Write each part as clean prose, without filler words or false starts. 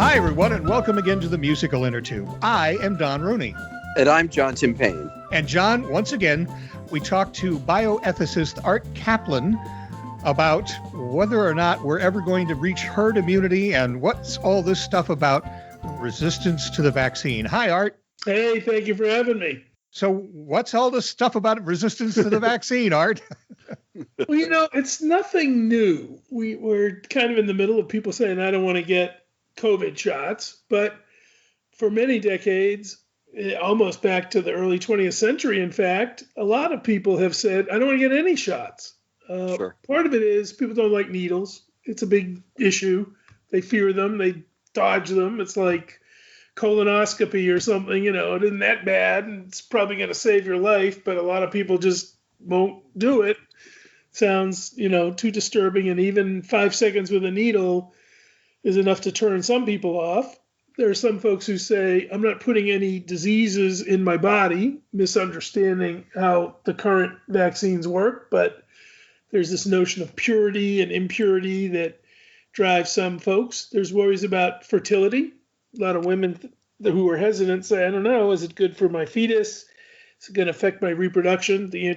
Hi, everyone, and welcome again to the Musical Innertube. I am Don Rooney. And I'm John Timpane. And John, once again, we talked to bioethicist Art Caplan about whether or not we're ever going to reach herd immunity and what's all this stuff about resistance to the vaccine. Hi, Art. Hey, thank you for having me. So what's all this stuff about resistance to the vaccine, Art? Well, it's nothing new. We're kind of in the middle of people saying, I don't want to get COVID shots. But for many decades, almost back to the early 20th century, in fact, a lot of people have said, I don't want to get any shots. Sure. Part of it is people don't like needles. It's a big issue. They fear them. They dodge them. It's like colonoscopy or something, it isn't that bad, and it's probably going to save your life, but a lot of people just won't do it. Sounds, too disturbing, and even 5 seconds with a needle is enough to turn some people off. There are some folks who say, I'm not putting any diseases in my body, misunderstanding how the current vaccines work, but there's this notion of purity and impurity that drives some folks. There's worries about fertility. A lot of women who are hesitant say, I don't know, is it good for my fetus? Is it going to affect my reproduction? The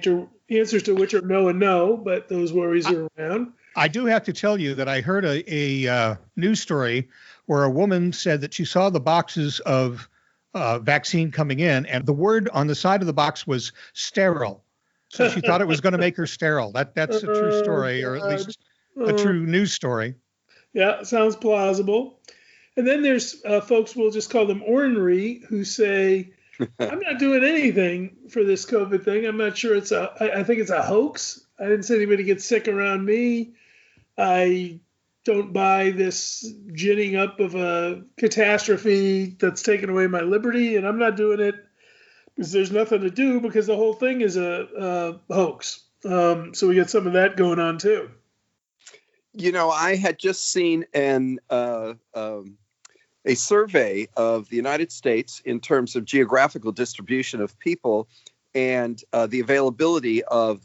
answers to which are no and no, but those worries are around. I do have to tell you that I heard a news story where a woman said that she saw the boxes of vaccine coming in, and the word on the side of the box was sterile. So she thought it was going to make her sterile. That's a true story, or at least a true news story. Yeah, sounds plausible. And then there's folks, we'll just call them ornery, who say, I'm not doing anything for this COVID thing. I'm not sure I think it's a hoax. I didn't see anybody get sick around me. I don't buy this ginning up of a catastrophe that's taken away my liberty, and I'm not doing it because there's nothing to do because the whole thing is a hoax. So we got some of that going on too. I had just seen a survey of the United States in terms of geographical distribution of people and the availability of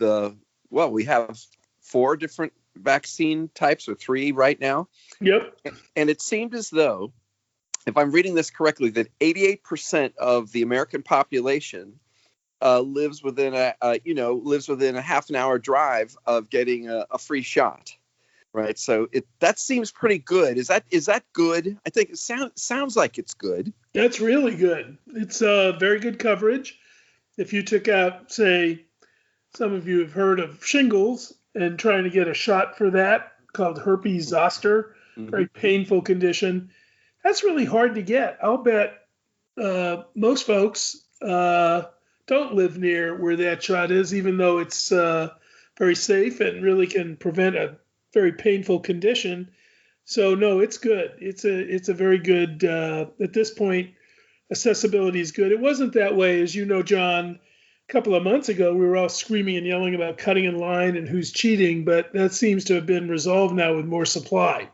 we have 4 different vaccine types, or 3 right now. Yep. And it seemed as though, if I'm reading this correctly, that 88% of the American population lives within a half an hour drive of getting a free shot. Right. So that seems pretty good. Is that good? I think it sounds like it's good. That's really good. It's very good coverage. If you took out, say, some of you have heard of shingles and trying to get a shot for that called herpes zoster, very painful condition. That's really hard to get. I'll bet most folks don't live near where that shot is, even though it's very safe and really can prevent a very painful condition. So no, it's good. It's a very good, at this point, accessibility is good. It wasn't that way, as you know, John, a couple of months ago, we were all screaming and yelling about cutting in line and who's cheating, but that seems to have been resolved now with more supply.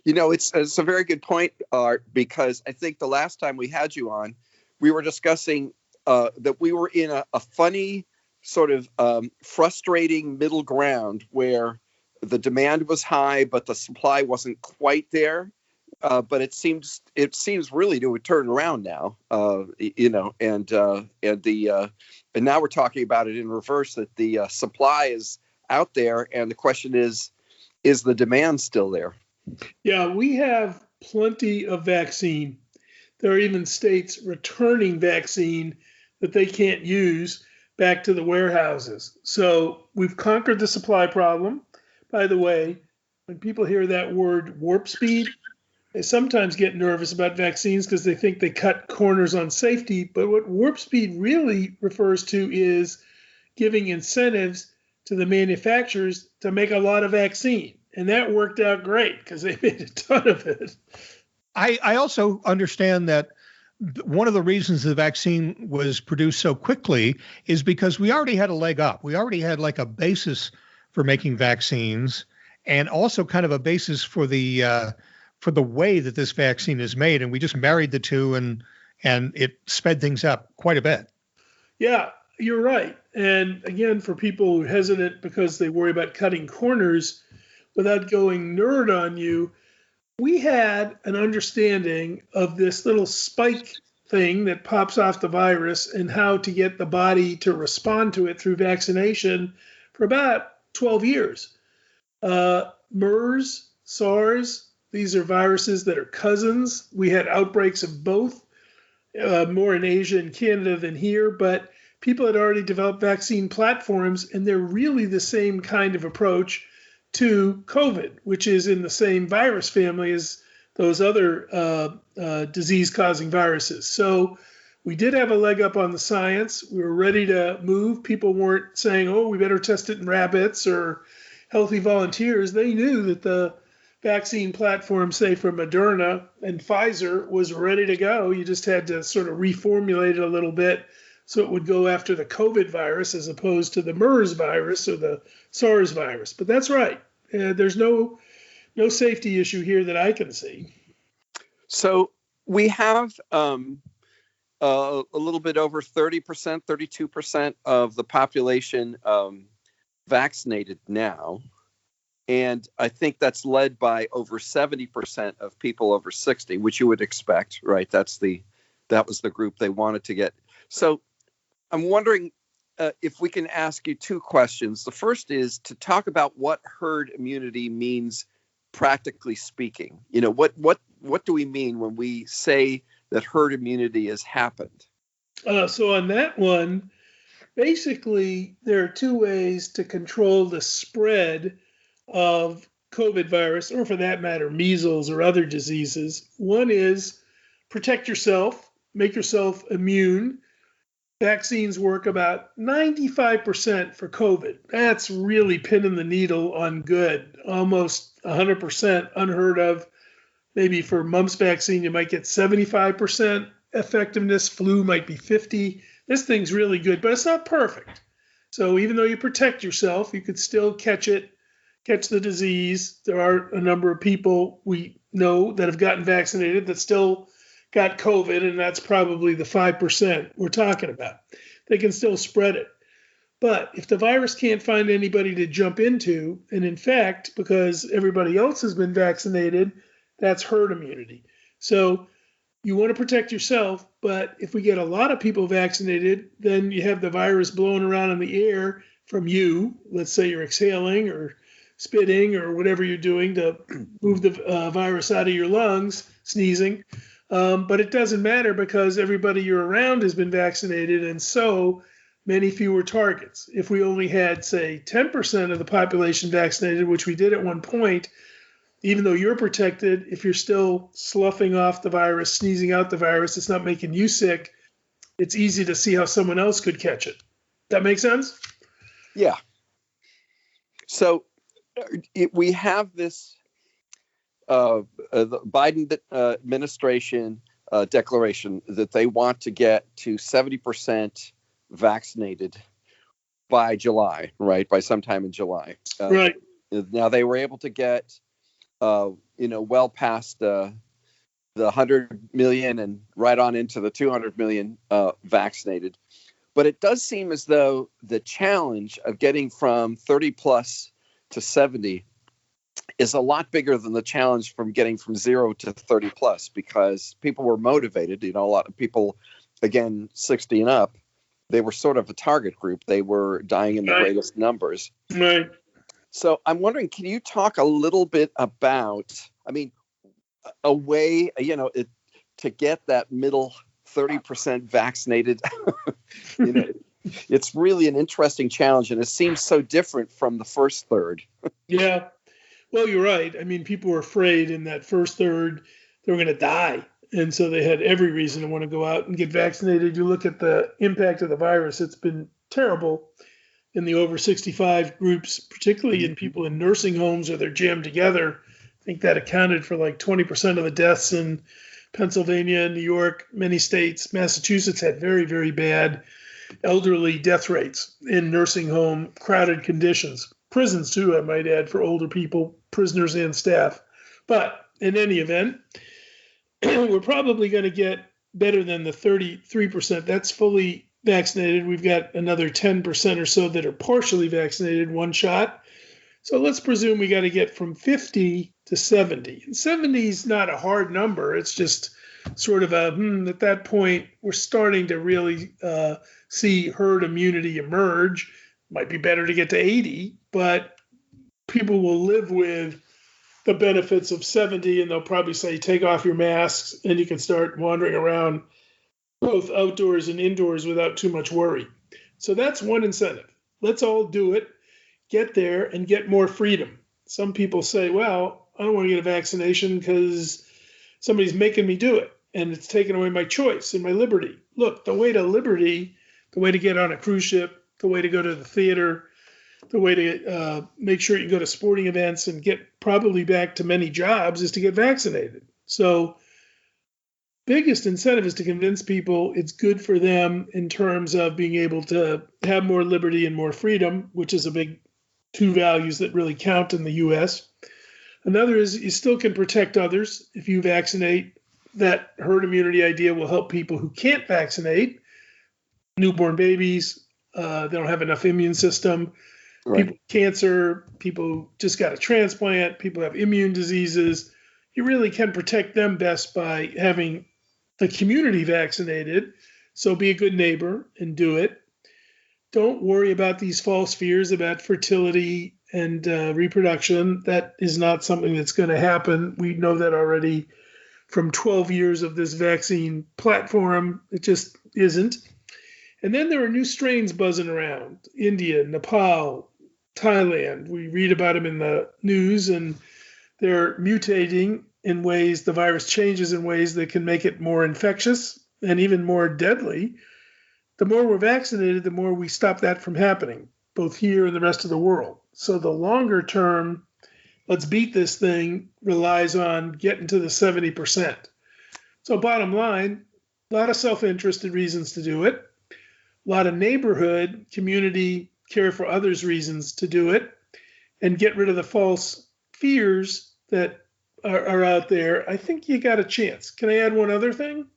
It's a very good point, Art, because I think the last time we had you on, we were discussing that we were in a funny sort of frustrating middle ground where the demand was high, but the supply wasn't quite there. But it seems really to turn around now. And now we're talking about it in reverse, that the supply is out there, and the question is the demand still there? Yeah, we have plenty of vaccine. There are even states returning vaccine that they can't use back to the warehouses. So we've conquered the supply problem. By the way, when people hear that word warp speed, they sometimes get nervous about vaccines because they think they cut corners on safety. But what warp speed really refers to is giving incentives to the manufacturers to make a lot of vaccine. And that worked out great because they made a ton of it. I also understand that one of the reasons the vaccine was produced so quickly is because we already had a leg up. We already had like a basis for making vaccines, and also kind of a basis for the way that this vaccine is made. And we just married the two, and it sped things up quite a bit. Yeah, you're right. And again, for people who are hesitant because they worry about cutting corners, without going nerd on you, we had an understanding of this little spike thing that pops off the virus and how to get the body to respond to it through vaccination for about 12 years. MERS, SARS, these are viruses that are cousins. We had outbreaks of both, more in Asia and Canada than here, but people had already developed vaccine platforms, and they're really the same kind of approach to COVID, which is in the same virus family as those other disease-causing viruses. So we did have a leg up on the science. We were ready to move. People weren't saying, oh, we better test it in rabbits or healthy volunteers. They knew that the vaccine platform, say from Moderna and Pfizer, was ready to go. You just had to sort of reformulate it a little bit so it would go after the COVID virus as opposed to the MERS virus or the SARS virus. But that's right. There's no safety issue here that I can see. So we have a little bit over 30%, 32% of the population vaccinated now. And I think that's led by over 70% of people over 60, which you would expect, right? That was the group they wanted to get. So I'm wondering if we can ask you two questions. The first is to talk about what herd immunity means, practically speaking. You know, what do we mean when we say that herd immunity has happened? So on that one, basically, there are two ways to control the spread of COVID virus, or for that matter, measles or other diseases. One is protect yourself, make yourself immune. Vaccines work about 95% for COVID. That's really pinning the needle on good, almost 100% unheard of. Maybe for mumps vaccine, you might get 75% effectiveness. Flu might be 50. This thing's really good, but it's not perfect. So even though you protect yourself, you could still catch the disease. There are a number of people we know that have gotten vaccinated that still got COVID, and that's probably the 5% we're talking about. They can still spread it. But if the virus can't find anybody to jump into, and in fact, because everybody else has been vaccinated, that's herd immunity. So you want to protect yourself, but if we get a lot of people vaccinated, then you have the virus blowing around in the air from you. Let's say you're exhaling or spitting or whatever you're doing to move the virus out of your lungs, sneezing. But it doesn't matter because everybody you're around has been vaccinated, and so many fewer targets. If we only had, say, 10% of the population vaccinated, which we did at one point, even though you're protected, if you're still sloughing off the virus, sneezing out the virus, it's not making you sick, it's easy to see how someone else could catch it. That make sense? Yeah. So we have this the Biden administration declaration that they want to get to 70% vaccinated by July, right? By sometime in July. Right. Now they were able to get, well past the 100 million and right on into the 200 million vaccinated. But it does seem as though the challenge of getting from 30 plus to 70 is a lot bigger than the challenge from getting from 0 to 30 plus, because people were motivated. A lot of people, again, 60 and up, they were sort of a target group. They were dying in the greatest numbers. Right. So I'm wondering, can you talk a little bit about, a way, to get that middle 30% vaccinated? It's really an interesting challenge, and it seems so different from the first third. Yeah. Well, you're right. People were afraid in that first third they were going to die. And so they had every reason to want to go out and get vaccinated. You look at the impact of the virus, it's been terrible in the over 65 groups, particularly in people in nursing homes or they're jammed together. I think that accounted for like 20% of the deaths in Pennsylvania, New York, many states. Massachusetts had very, very bad elderly death rates in nursing home, crowded conditions. Prisons, too, I might add, for older people, prisoners and staff. But in any event, we're probably going to get better than the 33%. That's fully vaccinated. We've got another 10% or so that are partially vaccinated, one shot. So let's presume we got to get from 50 to 70. And 70 is not a hard number. It's just sort of at that point, we're starting to really see herd immunity emerge. Might be better to get to 80, but people will live with the benefits of 70, and they'll probably say, take off your masks and you can start wandering around both outdoors and indoors without too much worry. So that's one incentive. Let's all do it, get there, and get more freedom. Some people say, well, I don't want to get a vaccination because somebody's making me do it, and it's taking away my choice and my liberty. Look, the way to liberty, the way to get on a cruise ship, the way to go to the theater, the way to make sure you can go to sporting events and get probably back to many jobs is to get vaccinated. So biggest incentive is to convince people it's good for them in terms of being able to have more liberty and more freedom, which is a big two values that really count in the U.S. Another is you still can protect others. If you vaccinate, that herd immunity idea will help people who can't vaccinate, newborn babies, they don't have enough immune system, right. People with cancer, people who just got a transplant, people who have immune diseases. You really can protect them best by having the community vaccinated. So be a good neighbor and do it. Don't worry about these false fears about fertility and reproduction. That is not something that's going to happen. We know that already from 12 years of this vaccine platform. It just isn't. And then there are new strains buzzing around. India, Nepal, Thailand. We read about them in the news, and they're mutating in ways, the virus changes in ways that can make it more infectious and even more deadly. The more we're vaccinated, the more we stop that from happening, both here and the rest of the world. So the longer term, let's beat this thing, relies on getting to the 70%. So bottom line, a lot of self-interested reasons to do it, a lot of neighborhood, community, care for others reasons to do it, and get rid of the false fears that are out there. I think you got a chance. Can I add one other thing?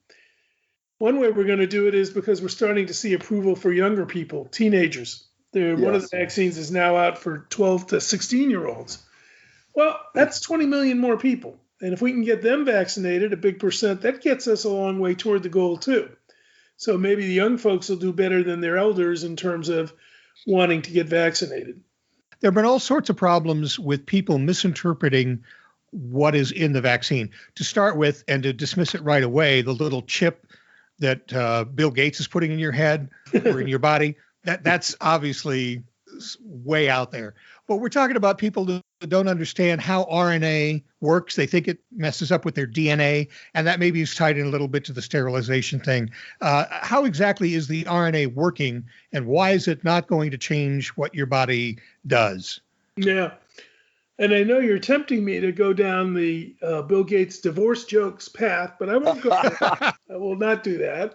One way we're going to do it is because we're starting to see approval for younger people, teenagers. One of the vaccines is now out for 12 to 16-year-olds. Well, that's 20 million more people. And if we can get them vaccinated, a big percent, that gets us a long way toward the goal too. So maybe the young folks will do better than their elders in terms of wanting to get vaccinated. There have been all sorts of problems with people misinterpreting what is in the vaccine. To start with, and to dismiss it right away, the little chip that Bill Gates is putting in your head or in your body, that's obviously way out there. But we're talking about people who don't understand how RNA works. They think it messes up with their DNA, and that maybe is tied in a little bit to the sterilization thing. How exactly is the RNA working, and why is it not going to change what your body does? Yeah. And I know you're tempting me to go down the Bill Gates divorce jokes path, but I won't go there. I will not do that.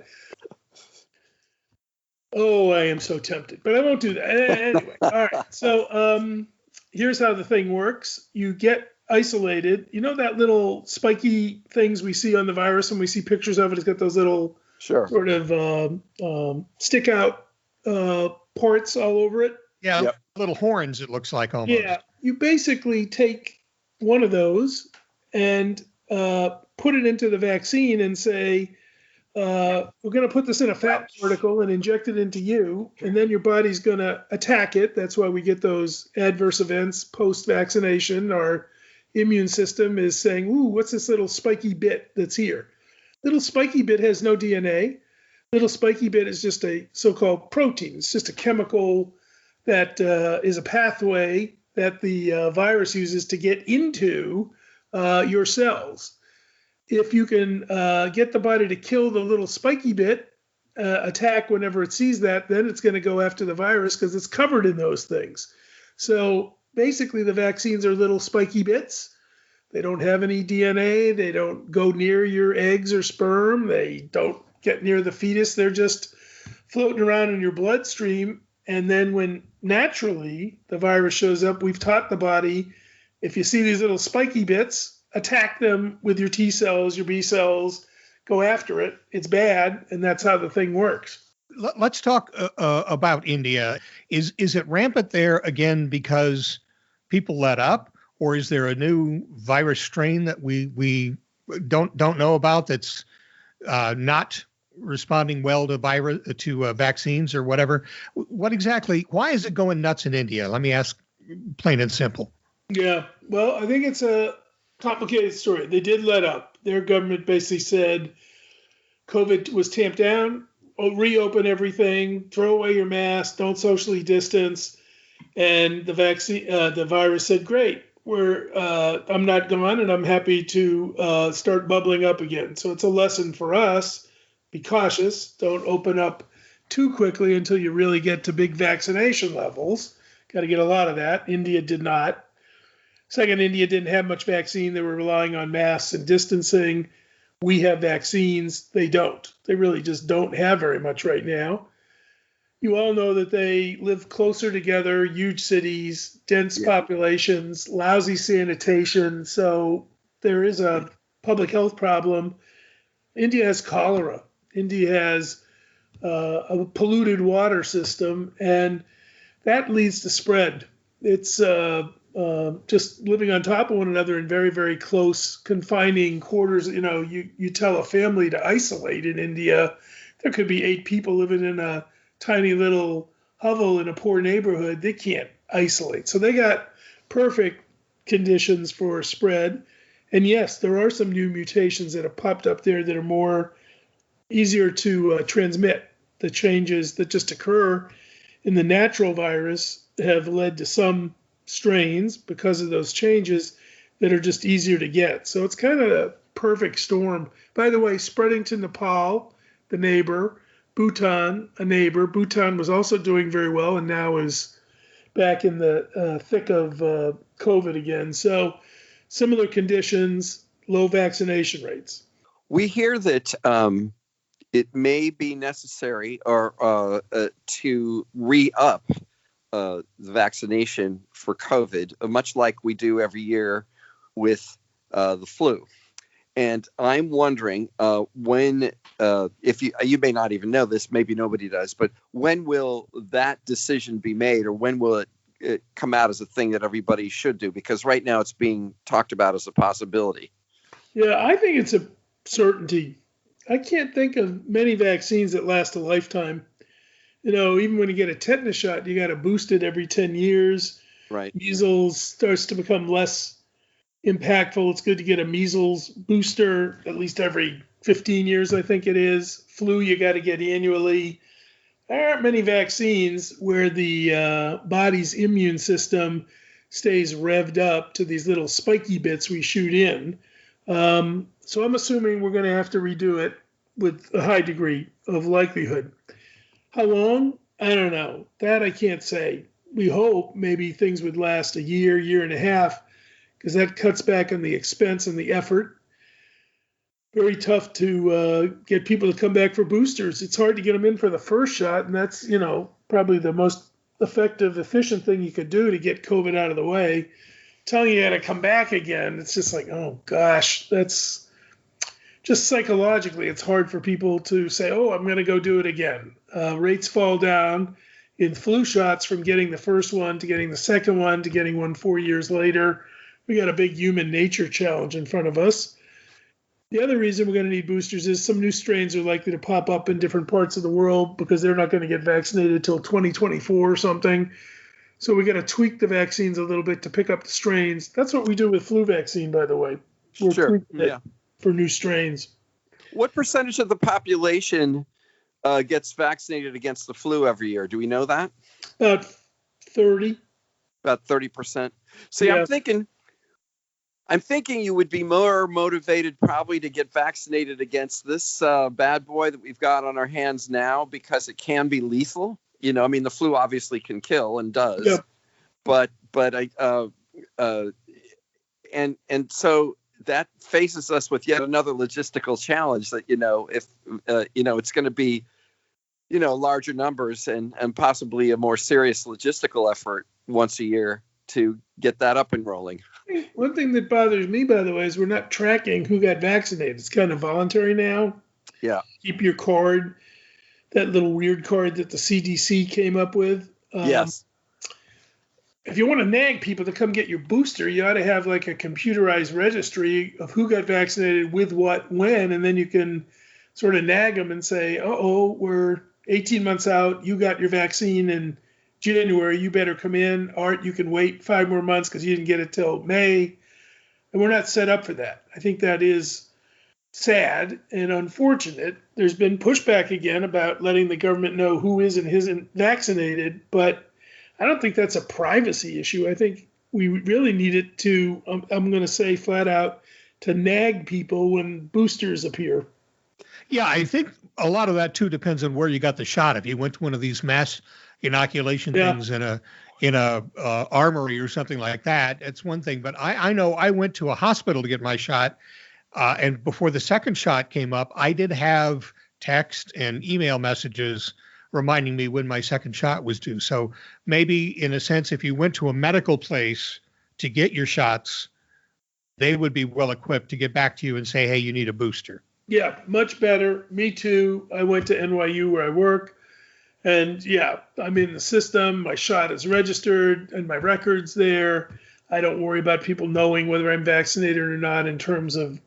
Oh, I am so tempted, but I won't do that. Anyway, all right. So here's how the thing works. You get isolated. You know that little spiky things we see on the virus when we see pictures of it? It's got those little sort of stick out parts all over it. Yeah, little horns, it looks like almost. Yeah, you basically take one of those and put it into the vaccine and say, we're going to put this in a fat particle and inject it into you, and then your body's going to attack it. That's why we get those adverse events post-vaccination. Our immune system is saying, ooh, what's this little spiky bit that's here? Little spiky bit has no DNA. Little spiky bit is just a so-called protein. It's just a chemical that is a pathway that the virus uses to get into your cells. If you can get the body to kill the little spiky bit, attack whenever it sees that, then it's going to go after the virus because it's covered in those things. So basically the vaccines are little spiky bits. They don't have any DNA. They don't go near your eggs or sperm. They don't get near the fetus. They're just floating around in your bloodstream. And then when naturally the virus shows up, we've taught the body, if you see these little spiky bits, attack them with your T cells, your B cells, go after it. It's bad, and that's how the thing works. Let's talk about India. Is it rampant there again because people let up, or is there a new virus strain that we don't know about that's not responding well to vaccines or whatever? What exactly? Why is it going nuts in India? Let me ask, plain and simple. Yeah, well, I think it's a complicated story. They did let up. Their government basically said COVID was tamped down, reopen everything, throw away your mask, don't socially distance. And the virus said, "Great, I'm not gone, and I'm happy to start bubbling up again." So it's a lesson for us: be cautious, don't open up too quickly until you really get to big vaccination levels. Got to get a lot of that. India did not. Second, India didn't have much vaccine. They were relying on masks and distancing. We have vaccines. They don't. They really just don't have very much right now. You all know that they live closer together, huge cities, dense populations, lousy sanitation. So there is a public health problem. India has cholera. India has a polluted water system, and that leads to spread. It's just living on top of one another in very, very close, confining quarters. You know, you tell a family to isolate in India, there could be 8 people living in a tiny little hovel in a poor neighborhood. They can't isolate. So they got perfect conditions for spread. And yes, there are some new mutations that have popped up there that are easier to transmit. The changes that just occur in the natural virus have led to some strains because of those changes that are just easier to get. So it's kind of a perfect storm. By the way, spreading to Nepal, the neighbor, Bhutan, a neighbor. Bhutan was also doing very well and now is back in the thick of COVID again. So similar conditions, low vaccination rates. We hear that it may be necessary or to re-up the vaccination for COVID, much like we do every year with the flu. And I'm wondering when, if you may not even know this, maybe nobody does, but when will that decision be made, or when will it come out as a thing that everybody should do? Because right now it's being talked about as a possibility. Yeah, I think it's a certainty. I can't think of many vaccines that last a lifetime. You know, even when you get a tetanus shot, you got to boost it every 10 years. Right. Measles starts to become less impactful. It's good to get a measles booster at least every 15 years, I think it is. Flu, you got to get annually. There aren't many vaccines where the body's immune system stays revved up to these little spiky bits we shoot in. So I'm assuming we're going to have to redo it with a high degree of likelihood. How long? I don't know. That I can't say. We hope maybe things would last a year, year and a half, because that cuts back on the expense and the effort. Very tough to get people to come back for boosters. It's hard to get them in for the first shot, and that's, probably the most effective, efficient thing you could do to get COVID out of the way. Telling you to come back again, it's just like, oh gosh, that's just psychologically, it's hard for people to say, oh, I'm going to go do it again. Rates fall down in flu shots from getting the first one to getting the second one to getting one 4 years later. We got a big human nature challenge in front of us. The other reason we're going to need boosters is some new strains are likely to pop up in different parts of the world because they're not going to get vaccinated until 2024 or something. So we got to tweak the vaccines a little bit to pick up the strains. That's what we do with flu vaccine, by the way. We're tweaking it for new strains. What percentage of the population gets vaccinated against the flu every year? Do we know that? About 30. About 30%. See, Yeah. I'm thinking you would be more motivated probably to get vaccinated against this bad boy that we've got on our hands now because it can be lethal. The flu obviously can kill and does. Yeah. But so that faces us with yet another logistical challenge that, if, it's going to be, larger numbers and possibly a more serious logistical effort once a year to get that up and rolling. One thing that bothers me, by the way, is we're not tracking who got vaccinated. It's kind of voluntary now. Yeah. Keep your card, that little weird card that the CDC came up with. Yes. if you want to nag people to come get your booster, you ought to have like a computerized registry of who got vaccinated with what, when, and then you can sort of nag them and say, we're 18 months out. You got your vaccine in January. You better come in. Art, you can wait 5 more months because you didn't get it till May. And we're not set up for that. I think that is sad and unfortunate. There's been pushback again about letting the government know who is and isn't vaccinated, but I don't think that's a privacy issue. I think we really need it to, I'm going to say flat out, to nag people when boosters appear. Yeah, I think a lot of that too depends on where you got the shot. If you went to one of these mass inoculation things in a armory or something like that, it's one thing. But I know I went to a hospital to get my shot, and before the second shot came up, I did have text and email messages reminding me when my second shot was due. So maybe in a sense, if you went to a medical place to get your shots, they would be well equipped to get back to you and say, hey, you need a booster. Yeah, much better. Me too. I went to NYU where I work. And yeah, I'm in the system. My shot is registered and my record's there. I don't worry about people knowing whether I'm vaccinated or not in terms of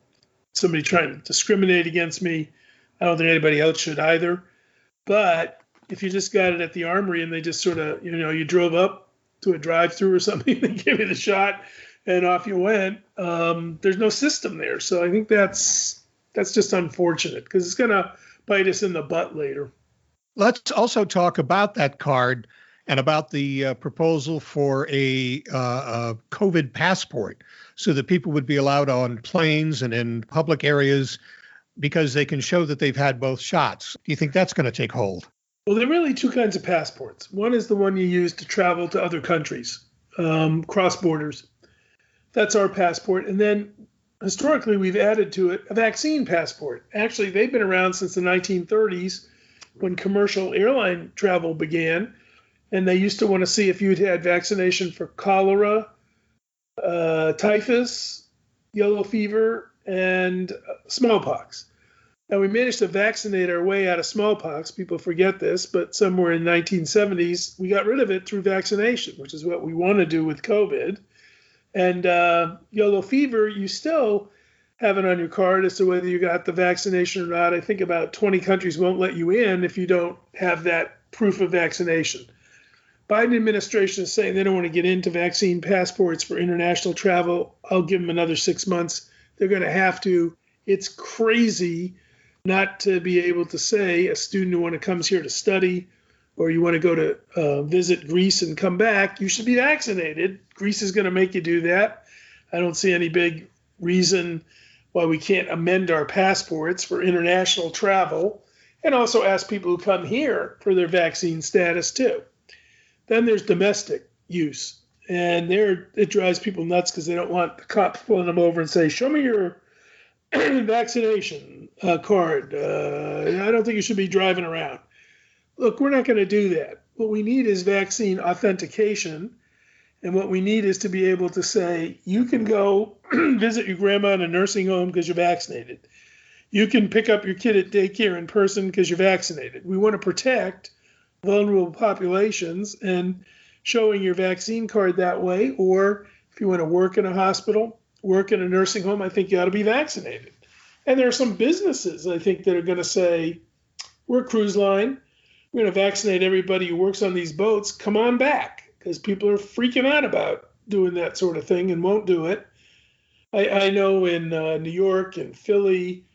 somebody trying to discriminate against me. I don't think anybody else should either. But if you just got it at the armory and they just sort of, you drove up to a drive-through or something, they gave you the shot and off you went, there's no system there. So I think that's just unfortunate because it's going to bite us in the butt later. Let's also talk about that card and about the proposal for a COVID passport so that people would be allowed on planes and in public areas because they can show that they've had both shots. Do you think that's going to take hold? Well, there are really two kinds of passports. One is the one you use to travel to other countries, cross borders. That's our passport. And then historically, we've added to it a vaccine passport. Actually, they've been around since the 1930s when commercial airline travel began. And they used to want to see if you'd had vaccination for cholera, typhus, yellow fever, and smallpox. Now, we managed to vaccinate our way out of smallpox. People forget this, but somewhere in the 1970s, we got rid of it through vaccination, which is what we want to do with COVID. And yellow fever, you still have it on your card as to whether you got the vaccination or not. I think about 20 countries won't let you in if you don't have that proof of vaccination. Biden administration is saying they don't want to get into vaccine passports for international travel. I'll give them another 6 months. They're going to have to. It's crazy not to be able to say a student who comes here to study or you want to go to visit Greece and come back, you should be vaccinated. Greece is going to make you do that. I don't see any big reason why we can't amend our passports for international travel and also ask people who come here for their vaccine status too. Then there's domestic use. And there it drives people nuts because they don't want the cops pulling them over and say, show me your vaccination card. I don't think you should be driving around. Look, we're not going to do that. What we need is vaccine authentication. And what we need is to be able to say, you can go visit your grandma in a nursing home because you're vaccinated. You can pick up your kid at daycare in person because you're vaccinated. We want to protect vulnerable populations, and showing your vaccine card that way, or if you want to work in a hospital, work in a nursing home, I think you ought to be vaccinated. And there are some businesses, I think, that are going to say, we're a cruise line. We're going to vaccinate everybody who works on these boats. Come on back, because people are freaking out about doing that sort of thing and won't do it. I know in New York and Philly,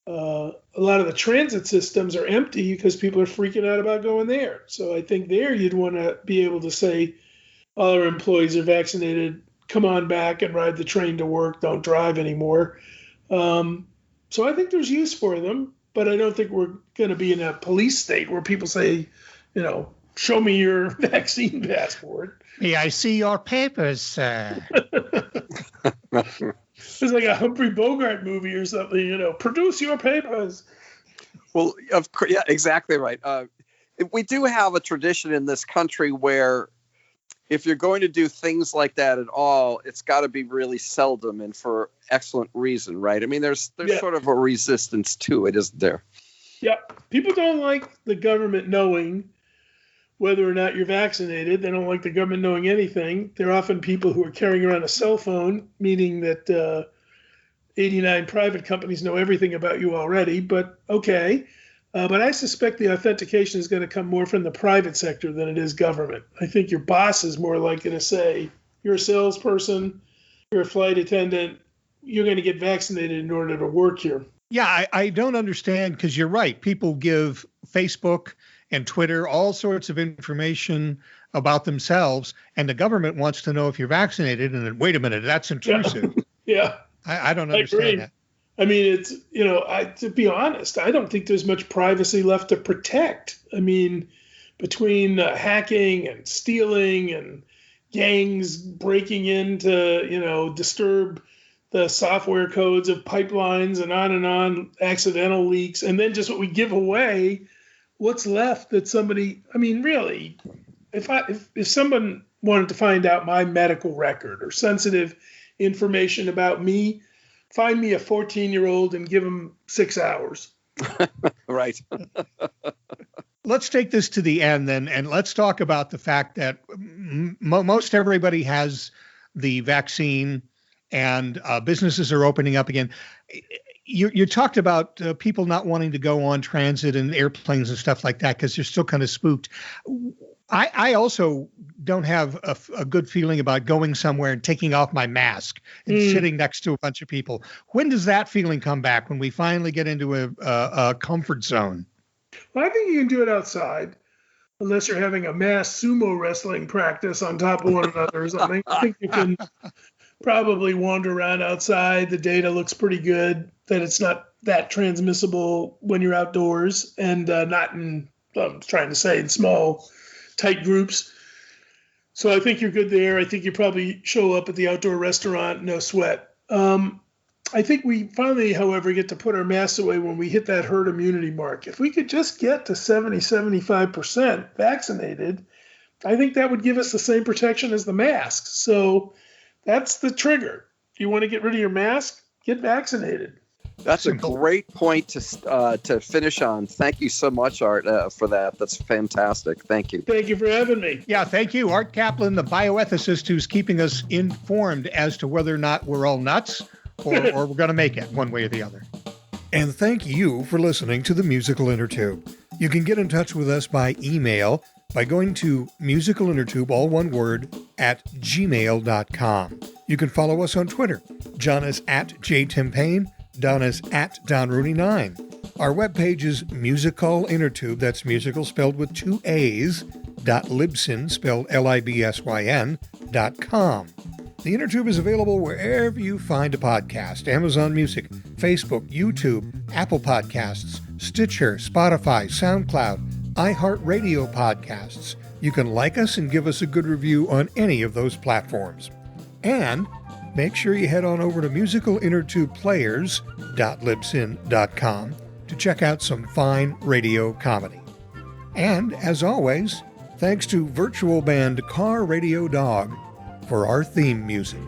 a lot of the transit systems are empty because people are freaking out about going there. So I think there you'd want to be able to say, all our employees are vaccinated. Come on back and ride the train to work. Don't drive anymore. So I think there's use for them, but I don't think we're going to be in a police state where people say, show me your vaccine passport. May I see your papers, sir? It's like a Humphrey Bogart movie or something, produce your papers. Well, of course, yeah, exactly right. We do have a tradition in this country where if you're going to do things like that at all, it's got to be really seldom and for excellent reason, right? I mean, there's sort of a resistance to it, isn't there? Yeah. People don't like the government knowing whether or not you're vaccinated. They don't like the government knowing anything. They're often people who are carrying around a cell phone, meaning that 89 private companies know everything about you already. But okay. But I suspect the authentication is going to come more from the private sector than it is government. I think your boss is more likely to say, you're a salesperson, you're a flight attendant, you're going to get vaccinated in order to work here. Yeah, I don't understand, because you're right. People give Facebook and Twitter all sorts of information about themselves, and the government wants to know if you're vaccinated. And then, wait a minute, that's intrusive. Yeah. I don't understand that. I mean, it's, to be honest, I don't think there's much privacy left to protect. I mean, between hacking and stealing and gangs breaking in to, disturb the software codes of pipelines and on, accidental leaks, and then just what we give away, what's left that somebody, I mean, really, if someone wanted to find out my medical record or sensitive information about me, find me a 14-year-old and give him 6 hours. Right. Let's take this to the end then, and let's talk about the fact that most everybody has the vaccine, and businesses are opening up again. You talked about people not wanting to go on transit and airplanes and stuff like that because they're still kind of spooked. I also don't have a good feeling about going somewhere and taking off my mask and sitting next to a bunch of people. When does that feeling come back, when we finally get into a comfort zone? Well, I think you can do it outside, unless you're having a mass sumo wrestling practice on top of one another or something. I think you can probably wander around outside. The data looks pretty good that it's not that transmissible when you're outdoors, and not in, I'm trying to say, in small, tight groups. So I think you're good there. I think you probably show up at the outdoor restaurant, no sweat. I think we finally, however, get to put our masks away when we hit that herd immunity mark. If we could just get to 75% vaccinated, I think that would give us the same protection as the masks. So that's the trigger. If you want to get rid of your mask, get vaccinated. That's a great point to finish on. Thank you so much, Art, for that. That's fantastic. Thank you. Thank you for having me. Yeah, thank you. Art Caplan, the bioethicist who's keeping us informed as to whether or not we're all nuts or we're going to make it one way or the other. And thank you for listening to the Musical Innertube. You can get in touch with us by email by going to musicalinnertube, all one word, @gmail.com. You can follow us on Twitter. John is @JTimPayne. Don is @DonRooney9. Our webpage is Musical Innertube, that's musical spelled with 2 A's, .libsyn, spelled LIBSYN.com. The Innertube is available wherever you find a podcast: Amazon Music, Facebook, YouTube, Apple Podcasts, Stitcher, Spotify, SoundCloud, iHeartRadio podcasts. You can like us and give us a good review on any of those platforms. And make sure you head on over to musicalinnertubeplayers.libsyn.com to check out some fine radio comedy. And, as always, thanks to virtual band Car Radio Dog for our theme music.